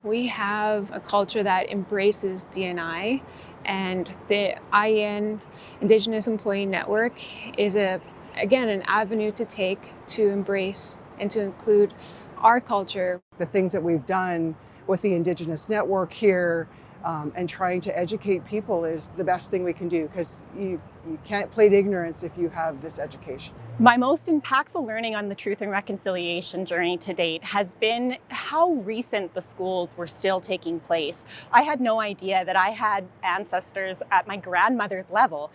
We have a culture that embraces D&I, and the IN Indigenous Employee Network is again an avenue to take to embrace and to include our culture. The things that we've done with the Indigenous network here and trying to educate people is the best thing we can do, because you can't plead ignorance if you have this education. My most impactful learning on the Truth and Reconciliation journey to date has been how recent the schools were still taking place. I had no idea that I had ancestors at my grandmother's level,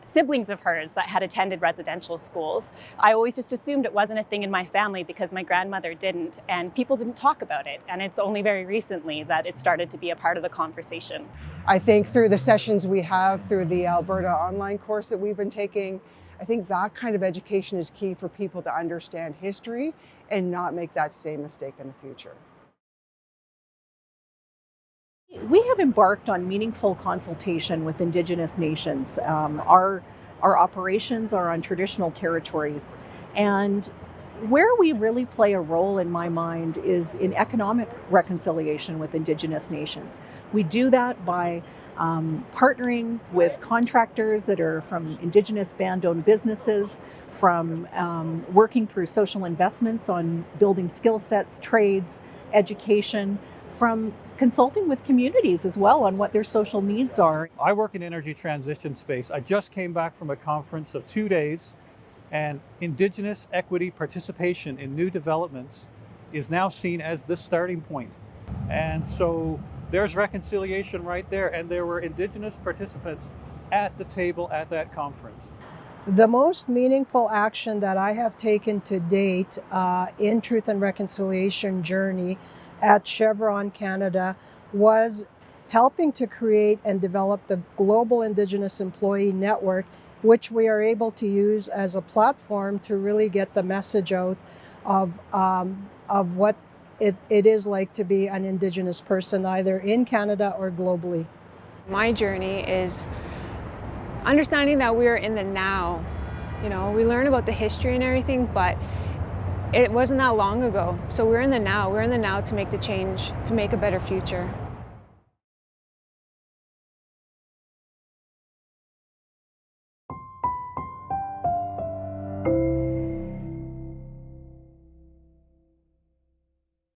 siblings of hers, that had attended residential schools. I always just assumed it wasn't a thing in my family because my grandmother didn't, and people didn't talk about it. And it's only very recently that it started to be a part of the conversation. I think through the sessions we have, through the Alberta online course that we've been taking, I think that kind of education is key for people to understand history and not make that same mistake in the future. We have embarked on meaningful consultation with Indigenous nations. Our operations are on traditional territories, and where we really play a role, in my mind, is in economic reconciliation with Indigenous nations. We do that by partnering with contractors that are from Indigenous band-owned businesses, from working through social investments on building skill sets, trades, education, from consulting with communities as well on what their social needs are. I work in energy transition space. I just came back from a conference of 2 days, and Indigenous equity participation in new developments is now seen as the starting point. And so there's reconciliation right there, and there were Indigenous participants at the table at that conference. The most meaningful action that I have taken to date in Truth and Reconciliation journey at Chevron Canada was helping to create and develop the Global Indigenous Employee Network, which we are able to use as a platform to really get the message out of what it is like to be an Indigenous person, either in Canada or globally. My journey is understanding that we are in the now. You know, we learn about the history and everything, but it wasn't that long ago. So we're in the now. We're in the now to make the change, to make a better future.